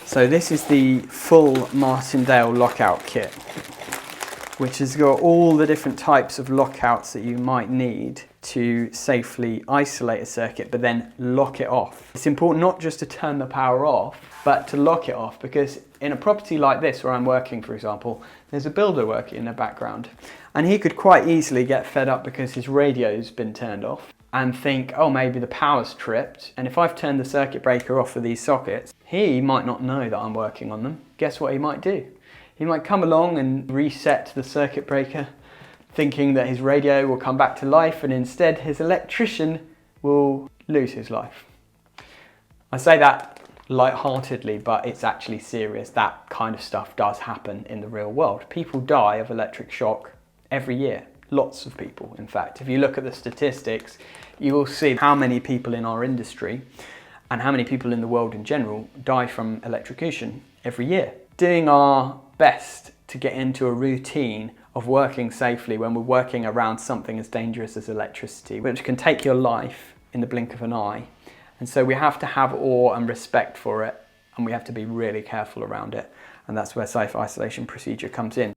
So this is the full Martindale lockout kit, which has got all the different types of lockouts that you might need to safely isolate a circuit, but then lock it off. It's important not just to turn the power off, but to lock it off, because in a property like this where I'm working, for example, there's a builder working in the background, and he could quite easily get fed up because his radio's been turned off and think, oh, maybe the power's tripped, and if I've turned the circuit breaker off for these sockets, he might not know that I'm working on them. Guess what he might do? He might come along and reset the circuit breaker, thinking that his radio will come back to life, and instead his electrician will lose his life. I say that light-heartedly, but it's actually serious. That kind of stuff does happen in the real world. People die of electric shock every year. Lots of people, in fact. If you look at the statistics, you will see how many people in our industry and how many people in the world in general die from electrocution every year. Doing our best to get into a routine of working safely when we're working around something as dangerous as electricity, which can take your life in the blink of an eye. And so we have to have awe and respect for it, and we have to be really careful around it. And that's where safe isolation procedure comes in.